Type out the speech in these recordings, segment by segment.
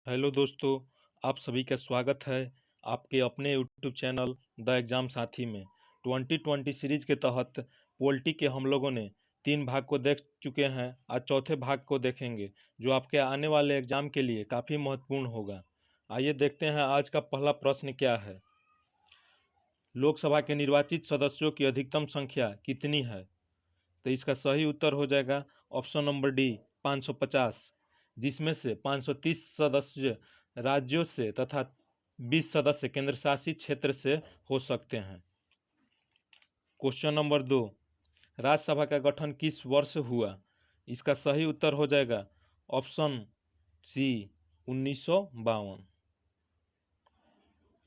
Hello दोस्तों, आप सभी का स्वागत है आपके अपने यूट्यूब चैनल द एग्ज़ाम साथी में। 2020 सीरीज के तहत पॉलिटी के हम लोगों ने 3 भाग को देख चुके हैं। आज चौथे भाग को देखेंगे जो आपके आने वाले एग्ज़ाम के लिए काफ़ी महत्वपूर्ण होगा। आइए देखते हैं आज का पहला प्रश्न क्या है। लोकसभा के निर्वाचित सदस्यों की अधिकतम संख्या कितनी है? तो इसका सही उत्तर हो जाएगा ऑप्शन नंबर डी 550, जिसमें से 530 सदस्य राज्यों से तथा 20 सदस्य केंद्र शासित क्षेत्र से हो सकते हैं। क्वेश्चन नंबर 2, राज्यसभा का गठन किस वर्ष हुआ? इसका सही उत्तर हो जाएगा ऑप्शन सी 1952।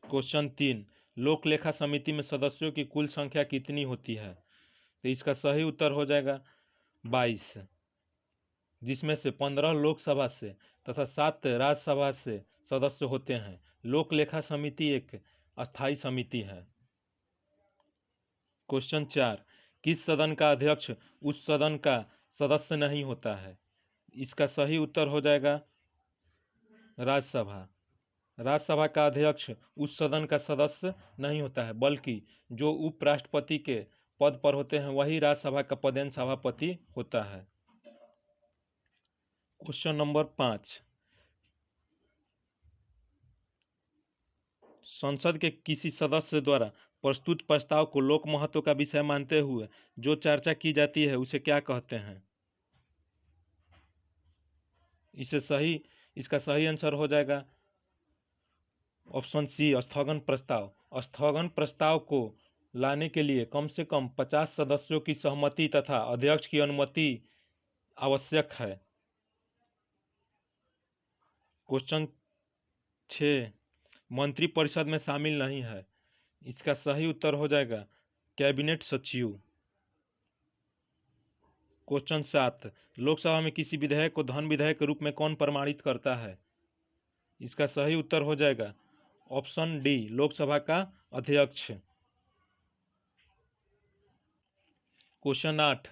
क्वेश्चन 3, लोक लेखा समिति में सदस्यों की कुल संख्या कितनी होती है? तो इसका सही उत्तर हो जाएगा 22, जिसमें से 15 लोकसभा से तथा 7 राज्यसभा से सदस्य होते हैं। लोक लेखा समिति एक अस्थायी समिति है। क्वेश्चन 4, किस सदन का अध्यक्ष उस सदन का सदस्य नहीं होता है? इसका सही उत्तर हो जाएगा राज्यसभा। राज्यसभा का अध्यक्ष उस सदन का सदस्य नहीं होता है, बल्कि जो उपराष्ट्रपति के पद पर होते हैं वही राज्यसभा का पदेन सभापति होता है। क्वेश्चन नंबर 5, संसद के किसी सदस्य द्वारा प्रस्तुत प्रस्ताव को लोक महत्व का विषय मानते हुए जो चर्चा की जाती है उसे क्या कहते हैं? इसका सही आंसर हो जाएगा ऑप्शन सी स्थगन प्रस्ताव। स्थगन प्रस्ताव को लाने के लिए कम से कम 50 सदस्यों की सहमति तथा अध्यक्ष की अनुमति आवश्यक है। क्वेश्चन 6, मंत्रिपरिषद में शामिल नहीं है। इसका सही उत्तर हो जाएगा कैबिनेट सचिव। क्वेश्चन 7, लोकसभा में किसी विधेयक को धन विधेयक के रूप में कौन प्रमाणित करता है? इसका सही उत्तर हो जाएगा ऑप्शन डी लोकसभा का अध्यक्ष। क्वेश्चन 8,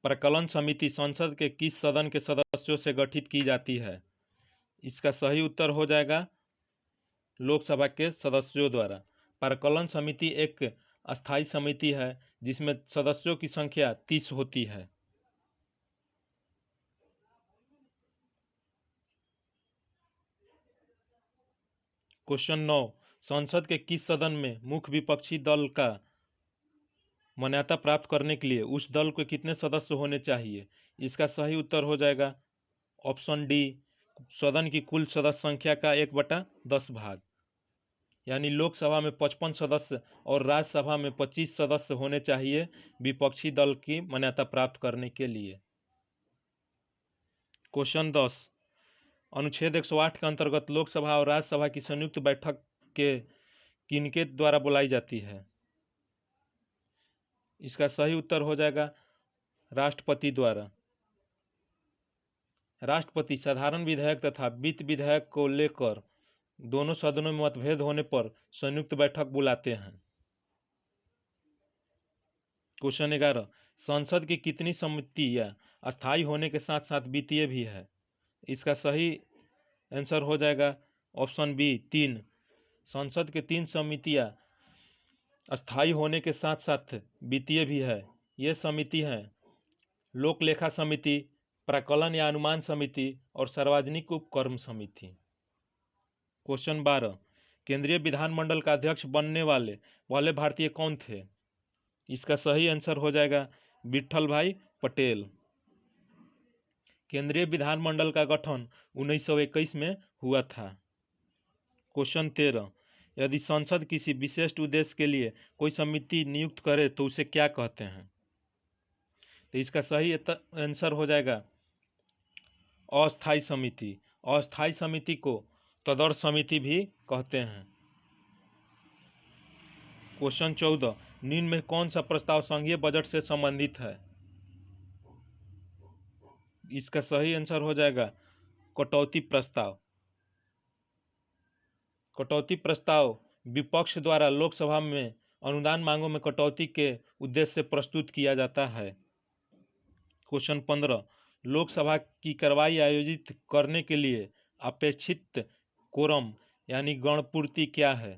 प्रकलन समिति संसद के किस सदन के सदस्यों से गठित की जाती है? इसका सही उत्तर हो जाएगा लोकसभा के सदस्यों द्वारा। प्रकलन समिति एक अस्थायी समिति है जिसमें सदस्यों की संख्या 30 होती है। क्वेश्चन 9, संसद के किस सदन में मुख्य विपक्षी दल का मान्यता प्राप्त करने के लिए उस दल के कितने सदस्य होने चाहिए? इसका सही उत्तर हो जाएगा ऑप्शन डी सदन की कुल सदस्य संख्या का 1/10 भाग, यानी लोकसभा में 55 सदस्य और राज्यसभा में 25 सदस्य होने चाहिए विपक्षी दल की मान्यता प्राप्त करने के लिए। क्वेश्चन 10, अनुच्छेद 108 के अंतर्गत लोकसभा और राज्यसभा की संयुक्त बैठक के किनके द्वारा बुलाई जाती है? इसका सही उत्तर हो जाएगा राष्ट्रपति द्वारा। राष्ट्रपति साधारण विधेयक तथा वित्त विधेयक को लेकर दोनों सदनों में मतभेद होने पर संयुक्त बैठक बुलाते हैं। क्वेश्चन 11, संसद की कितनी समितियां अस्थायी होने के साथ साथ वित्तीय भी है? इसका सही आंसर हो जाएगा ऑप्शन बी 3। संसद के 3 समितियां अस्थायी होने के साथ साथ वित्तीय भी है। ये समिति हैं लोक लेखा समिति, प्राक्कलन या अनुमान समिति और सार्वजनिक उपक्रम समिति। क्वेश्चन 12, केंद्रीय विधानमंडल का अध्यक्ष बनने वाले पहले भारतीय कौन थे? इसका सही आंसर हो जाएगा विट्ठल भाई पटेल। केंद्रीय विधानमंडल का गठन 1921 में हुआ था। क्वेश्चन 13, यदि संसद किसी विशिष्ट उद्देश्य के लिए कोई समिति नियुक्त करे तो उसे क्या कहते हैं? तो इसका सही आंसर हो जाएगा अस्थायी समिति। अस्थायी समिति को तदर्थ समिति भी कहते हैं। क्वेश्चन 14, निम्न में कौन सा प्रस्ताव संघीय बजट से संबंधित है? इसका सही आंसर हो जाएगा कटौती प्रस्ताव। कटौती प्रस्ताव विपक्ष द्वारा लोकसभा में अनुदान मांगों में कटौती के उद्देश्य से प्रस्तुत किया जाता है। क्वेश्चन 15, लोकसभा की कार्रवाई आयोजित करने के लिए अपेक्षित कोरम यानी गणपूर्ति क्या है?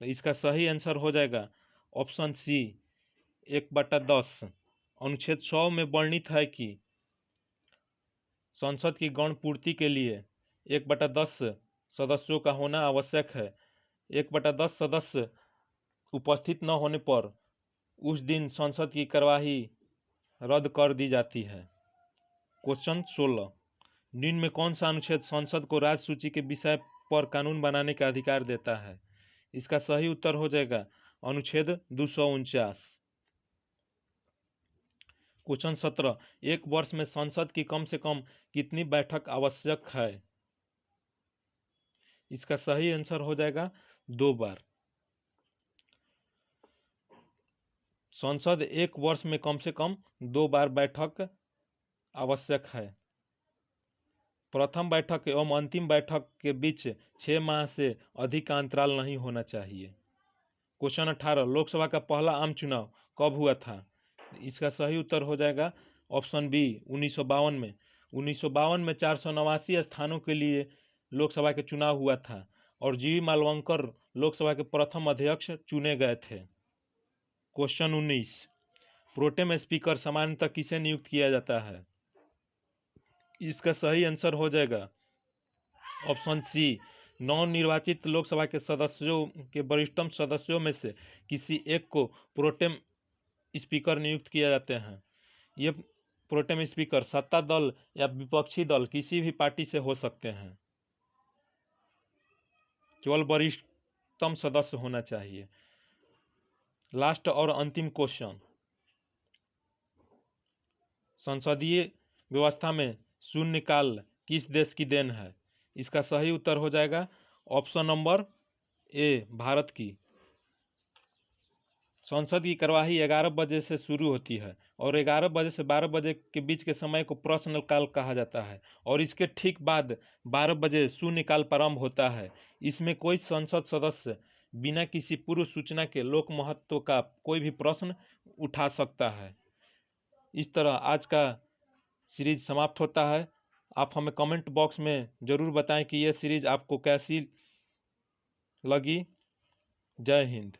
तो इसका सही आंसर हो जाएगा ऑप्शन सी 1/10। अनुच्छेद 100 में वर्णित है कि संसद की गणपूर्ति के लिए 1/10 सदस्यों का होना आवश्यक है। 1/10 सदस्य उपस्थित न होने पर उस दिन संसद की कार्यवाही रद्द कर दी जाती है। क्वेश्चन 16, निम्न में कौन सा अनुच्छेद संसद को राज्य सूची के विषय पर कानून बनाने का अधिकार देता है? इसका सही उत्तर हो जाएगा अनुच्छेद 249। क्वेश्चन 17, एक वर्ष में संसद की कम से कम कितनी बैठक आवश्यक है? इसका सही आंसर हो जाएगा 2 बार। संसद एक वर्ष में कम से कम 2 बार बैठक आवश्यक है। प्रथम बैठक एवं अंतिम बैठक के बीच 6 माह से अधिक का अंतराल नहीं होना चाहिए। क्वेश्चन 18, लोकसभा का पहला आम चुनाव कब हुआ था? इसका सही उत्तर हो जाएगा ऑप्शन बी 1952 में। 1952 में 489 स्थानों के लिए लोकसभा के चुनाव हुआ था और जीवी मालवंकर लोकसभा के प्रथम अध्यक्ष चुने गए थे। क्वेश्चन 19, प्रोटेम स्पीकर सामान्यतः किसे नियुक्त किया जाता है? इसका सही आंसर हो जाएगा ऑप्शन सी नवनिर्वाचित लोकसभा के सदस्यों के वरिष्ठतम सदस्यों में से किसी एक को प्रोटेम स्पीकर नियुक्त किया जाते हैं। ये प्रोटेम स्पीकर सत्ता दल या विपक्षी दल किसी भी पार्टी से हो सकते हैं। केवल वरिष्ठतम सदस्य होना चाहिए। लास्ट और अंतिम क्वेश्चन, संसदीय व्यवस्था में शून्यकाल किस देश की देन है? इसका सही उत्तर हो जाएगा ऑप्शन नंबर ए भारत की। संसद की कार्यवाही 11 बजे से शुरू होती है और 11 बजे से 12 बजे के बीच के समय को प्रश्नकाल कहा जाता है और इसके ठीक बाद 12 बजे शून्यकाल प्रारंभ होता है। इसमें कोई संसद सदस्य बिना किसी पूर्व सूचना के लोक महत्व का कोई भी प्रश्न उठा सकता है। इस तरह आज का सीरीज समाप्त होता है। आप हमें कमेंट बॉक्स में ज़रूर बताएं कि यह सीरीज आपको कैसी लगी। जय हिंद।